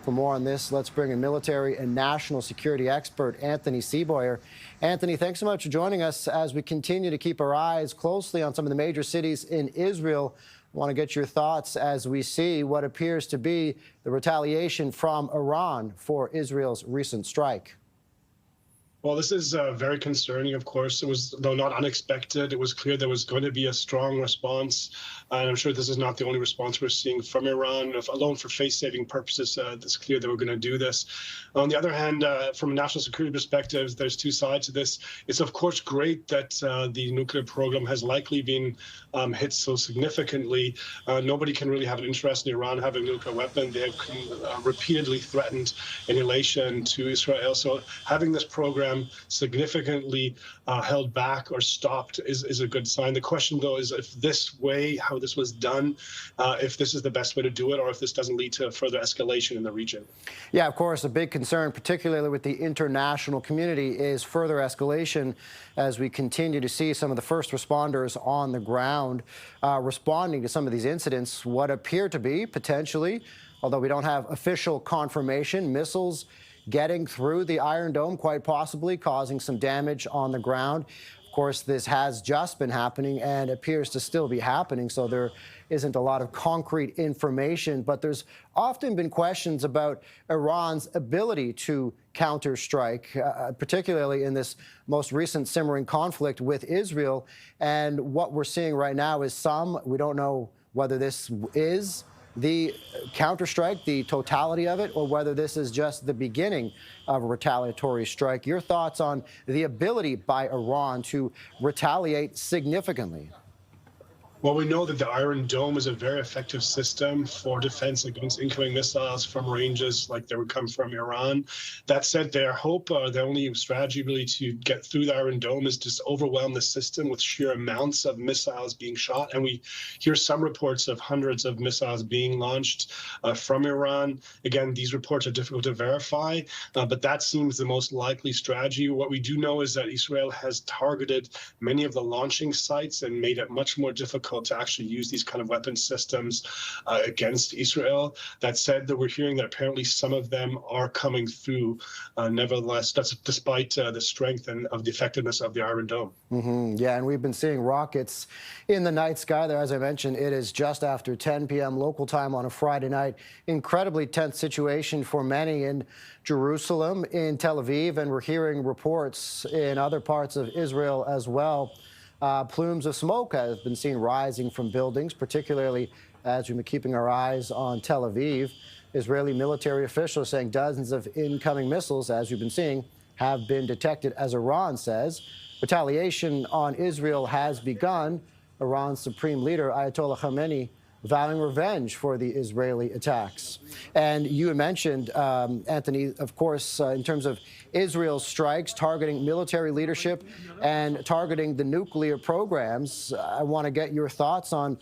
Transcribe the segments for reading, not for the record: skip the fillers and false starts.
For more on this, let's bring in military and national security expert Anthony Seaboyer. Anthony, thanks so much for joining us as we continue to keep our eyes closely on some of the major cities in Israel. I want to get your thoughts as we see what appears to be the retaliation from Iran for Israel's recent strike. Well, this is very concerning, of course. It was, though not unexpected, it was clear there was going to be a strong response. And I'm sure this is not the only response we're seeing from Iran. If alone for face-saving purposes, it's clear they were going to do this. On the other hand, from a national security perspective, there's two sides to this. It's, of course, great that the nuclear program has likely been hit so significantly. Nobody can really have an interest in Iran having a nuclear weapon. They have repeatedly threatened annihilation to Israel. So having this program significantly held back or stopped is a good sign. The question, though, is if this way, how this was done, if this is the best way to do it, or if this doesn't lead to further escalation in the region. Yeah, of course, a big concern, particularly with the international community, is further escalation as we continue to see some of the first responders on the ground responding to some of these incidents, what appear to be potentially, although we don't have official confirmation, missiles getting through the Iron Dome, quite possibly causing some damage on the ground. Of course, this has just been happening and appears to still be happening, so there isn't a lot of concrete information. But there's often been questions about Iran's ability to counter-strike, particularly in this most recent simmering conflict with Israel. And what we're seeing right now is we don't know whether this is the counter-strike, the totality of it, or whether this is just the beginning of a retaliatory strike. Your thoughts on the ability by Iran to retaliate significantly? Well, we know that the Iron Dome is a very effective system for defense against incoming missiles from ranges like they would come from Iran. That said, their hope, their only strategy really to get through the Iron Dome is just overwhelm the system with sheer amounts of missiles being shot. And we hear some reports of hundreds of missiles being launched from Iran. Again, these reports are difficult to verify, but that seems the most likely strategy. What we do know is that Israel has targeted many of the launching sites and made it much more difficult to actually use these kind of weapon systems against Israel. That said, that we're hearing that apparently some of them are coming through. Nevertheless, that's despite the strength and of the effectiveness of the Iron Dome. Yeah, and we've been seeing rockets in the night sky there. As I mentioned, it is just after 10 p.m. local time on a Friday night. Incredibly tense situation for many in Jerusalem, in Tel Aviv, and we're hearing reports in other parts of Israel as well. Plumes of smoke have been seen rising from buildings, particularly as we've been keeping our eyes on Tel Aviv. Israeli military officials saying dozens of incoming missiles, as we've been seeing, have been detected, as Iran says. Retaliation on Israel has begun. Iran's supreme leader, Ayatollah Khamenei, vowing revenge for the Israeli attacks. And you had mentioned, Anthony, of course, in terms of Israel's strikes targeting military leadership and targeting the nuclear programs. I want to get your thoughts on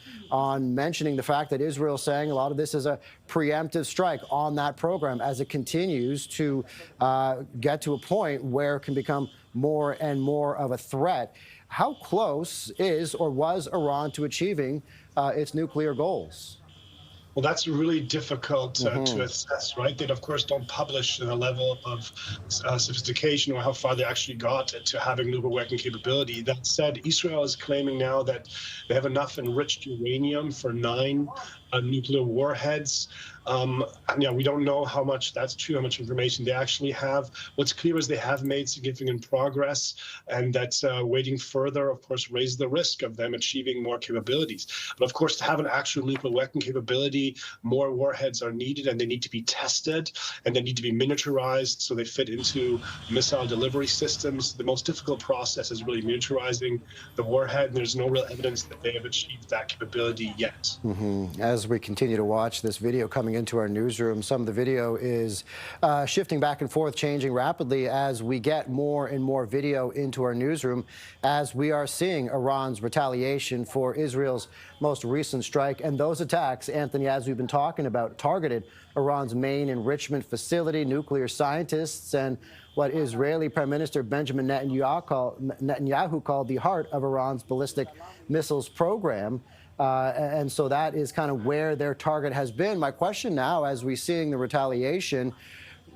mentioning the fact that Israel is saying a lot of this is a preemptive strike on that program as it continues to get to a point where it can become more and more of a threat. How close is or was Iran to achieving its nuclear goals? Well, that's really difficult to assess, right? They, of course, don't publish the level of sophistication or how far they actually got to having nuclear weapon capability. That said, Israel is claiming now that they have enough enriched uranium for 9 nuclear warheads. Yeah, we don't know how much that's true, how much information they actually have. What's clear is they have made significant progress, and that's waiting further, of course, raise the risk of them achieving more capabilities. But of course, to have an actual nuclear weapon capability, more warheads are needed, and they need to be tested, and they need to be miniaturized so they fit into missile delivery systems. The most difficult process is really miniaturizing the warhead, and there's no real evidence that they have achieved that capability yet. As we continue to watch this video coming into our newsroom, some of the video is shifting back and forth, changing rapidly as we get more and more video into our newsroom, as we are seeing Iran's retaliation for Israel's most recent strike. And those attacks, Anthony, as we've been talking about, targeted Iran's main enrichment facility, nuclear scientists, and what Israeli Prime Minister Benjamin Netanyahu called the heart of Iran's ballistic missiles program. And so that is kind of where their target has been. My question now, as we're seeing the retaliation,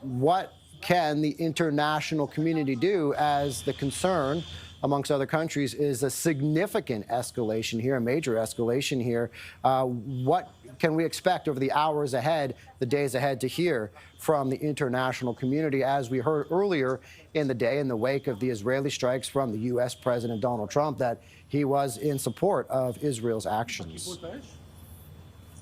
what can the international community do, as the concern amongst other countries is a significant escalation here, a major escalation here? What can we expect over the hours ahead, the days ahead, to hear from the international community? As we heard earlier in the day, in the wake of the Israeli strikes from the U.S. President Donald Trump, that he was in support of Israel's actions.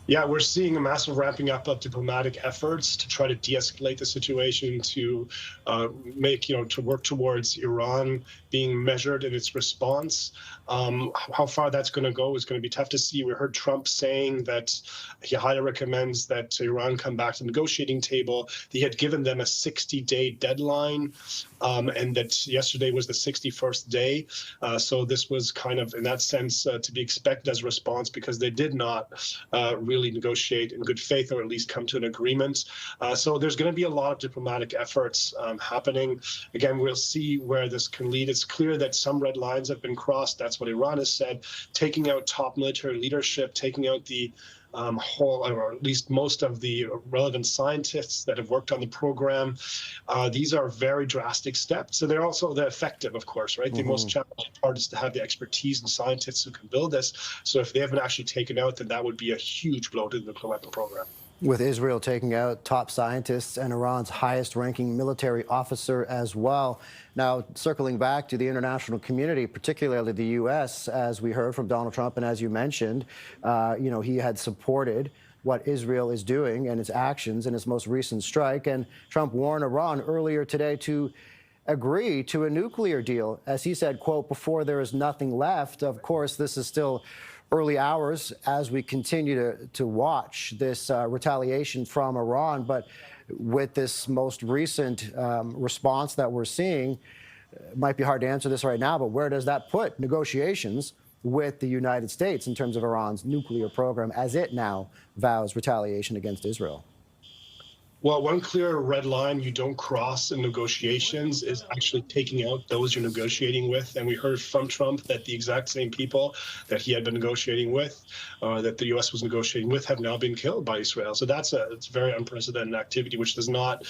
Yeah, we're seeing a massive ramping up of diplomatic efforts to try to de-escalate the situation, to to work towards Iran being measured in its response. How far that's going to go is going to be tough to see. We heard Trump saying that he highly recommends that Iran come back to the negotiating table. He had given them a 60-day deadline, and that yesterday was the 61st day. So this was kind of, in that sense, to be expected as a response, because they did not really negotiate in good faith, or at least come to an agreement. So there's going to be a lot of diplomatic efforts happening. Again, we'll see where this can lead. It's clear that some red lines have been crossed. That's what Iran has said. Taking out top military leadership, taking out the whole, or at least most of the relevant scientists that have worked on the program. These are very drastic steps, and they're also effective, of course, right? The most challenging part is to have the expertise and scientists who can build this. So if they have been actually taken out, then that would be a huge blow to the nuclear weapon program. With Israel taking out top scientists and Iran's highest-ranking military officer as well. Now, circling back to the international community, particularly the U.S., as we heard from Donald Trump, and as you mentioned, he had supported what Israel is doing and its actions in its most recent strike. And Trump warned Iran earlier today to agree to a nuclear deal, as he said, quote, before there is nothing left. Of course, this is still early hours as we continue to watch this retaliation from Iran. But with this most recent response that we're seeing, it might be hard to answer this right now, but where does that put negotiations with the United States in terms of Iran's nuclear program, as it now vows retaliation against Israel? Well, one clear red line you don't cross in negotiations is actually taking out those you're negotiating with. And we heard from Trump that the exact same people that he had been negotiating with, that the U.S. was negotiating with, have now been killed by Israel. So it's very unprecedented activity, which does not,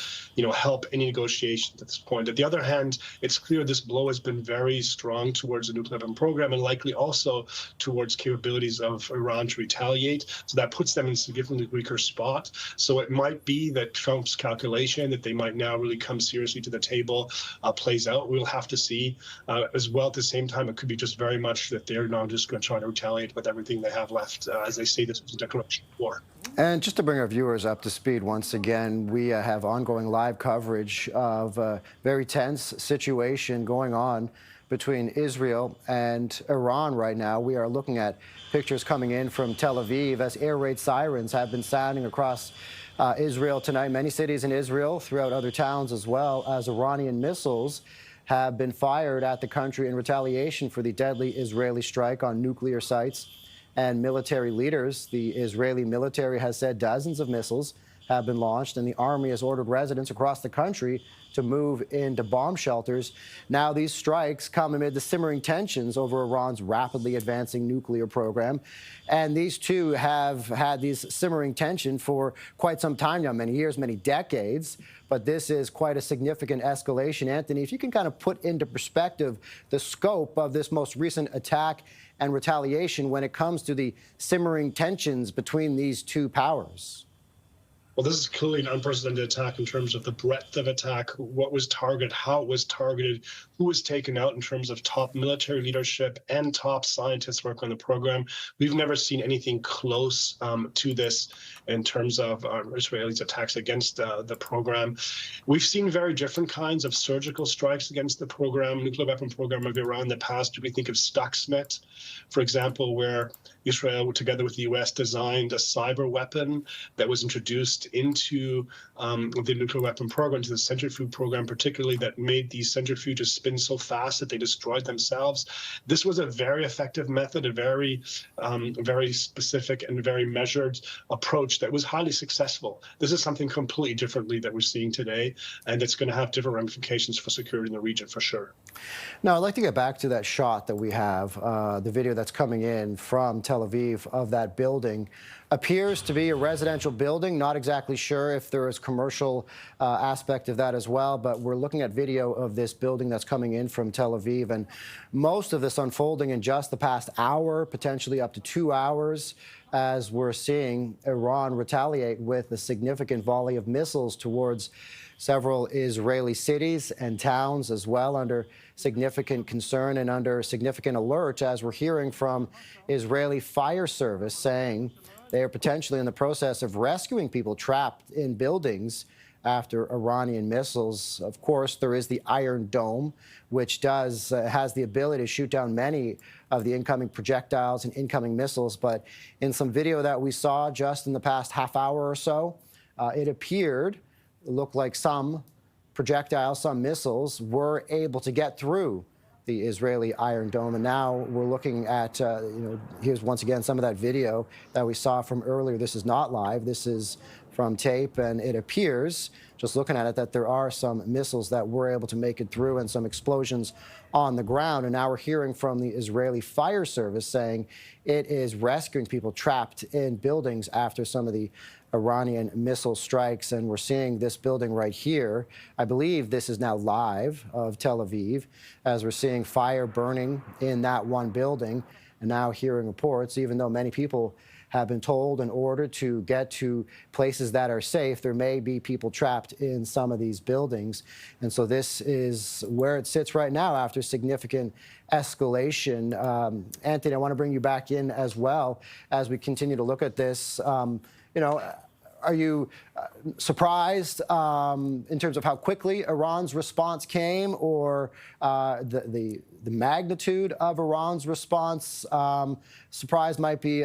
help any negotiations at this point. At the other hand, it's clear this blow has been very strong towards the nuclear weapon program, and likely also towards capabilities of Iran to retaliate. So that puts them in a significantly weaker spot. So it might be that Trump's calculation that they might now really come seriously to the table plays out. We'll have to see. As well, at the same time, it could be just very much that they're now just going to try to retaliate with everything they have left. As they say, this is a declaration of war. And just to bring our viewers up to speed once again, we have ongoing live coverage of a very tense situation going on between Israel and Iran right now. We are looking at pictures coming in from Tel Aviv as air raid sirens have been sounding across Israel tonight. Many cities in Israel, throughout other towns as well, as Iranian missiles have been fired at the country in retaliation for the deadly Israeli strike on nuclear sites and military leaders. The Israeli military has said dozens of missiles have been launched, and the army has ordered residents across the country to move into bomb shelters. Now, these strikes come amid the simmering tensions over Iran's rapidly advancing nuclear program. And these two have had these simmering tension for quite some time now, many years, many decades. But this is quite a significant escalation. Anthony, if you can kind of put into perspective the scope of this most recent attack and retaliation when it comes to the simmering tensions between these two powers. Well, this is clearly an unprecedented attack in terms of the breadth of attack, what was targeted, how it was targeted, who was taken out in terms of top military leadership and top scientists working on the program. We've never seen anything close to this in terms of Israelis' attacks against the program. We've seen very different kinds of surgical strikes against the program, nuclear weapon program of Iran in the past. We think of Stuxnet, for example, where Israel, together with the U.S., designed a cyber weapon that was introduced into the nuclear weapon program, to the centrifuge program particularly, that made these centrifuges spin so fast that they destroyed themselves. This was a very effective method, a very specific and very measured approach that was highly successful. This is something completely differently that we're seeing today, and it's going to have different ramifications for security in the region for sure. Now, I'd like to get back to that shot that we have, the video that's coming in from Tel Tel Aviv of that building. Appears to be a residential building. Not exactly sure if there is commercial aspect of that as well, but we're looking at video of this building that's coming in from Tel Aviv, and most of this unfolding in just the past hour, potentially up to 2 hours, as we're seeing Iran retaliate with a significant volley of missiles towards several Israeli cities and towns as well, under significant concern and under significant alert, as we're hearing from Israeli fire service saying they are potentially in the process of rescuing people trapped in buildings after Iranian missiles. Of course, there is the Iron Dome, which has the ability to shoot down many of the incoming projectiles and incoming missiles. But in some video that we saw just in the past half hour or so, it looked like some projectiles, some missiles were able to get through the Israeli Iron Dome. And now we're looking at, here's once again some of that video that we saw from earlier. This is not live. This is from tape, and it appears, just looking at it, that there are some missiles that were able to make it through and some explosions on the ground. And now we're hearing from the Israeli fire service saying it is rescuing people trapped in buildings after some of the Iranian missile strikes. And we're seeing this building right here. I believe this is now live of Tel Aviv, as we're seeing fire burning in that one building. And now hearing reports, even though many people have been told and ordered to get to places that are safe, there may be people trapped in some of these buildings. And so this is where it sits right now after significant escalation. Anthony, I want to bring you back in as well as we continue to look at this. Are you surprised in terms of how quickly Iran's response came, or the magnitude of Iran's response? Surprise might be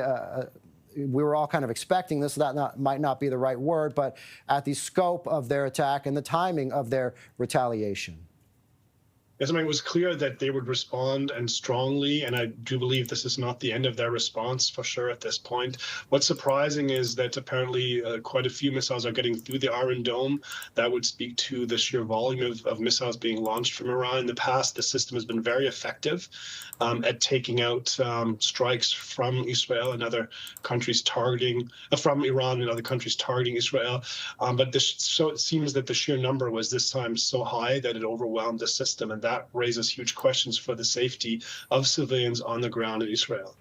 we were all kind of expecting this. Might not be the right word, but at the scope of their attack and the timing of their retaliation. Yes, I mean, it was clear that they would respond, and strongly, and I do believe this is not the end of their response for sure at this point. What's surprising is that apparently quite a few missiles are getting through the Iron Dome. That would speak to the sheer volume of missiles being launched from Iran. In the past, the system has been very effective at taking out strikes from Israel and other countries from Iran and other countries targeting Israel. So it seems that the sheer number was this time so high that it overwhelmed the system, and that raises huge questions for the safety of civilians on the ground in Israel.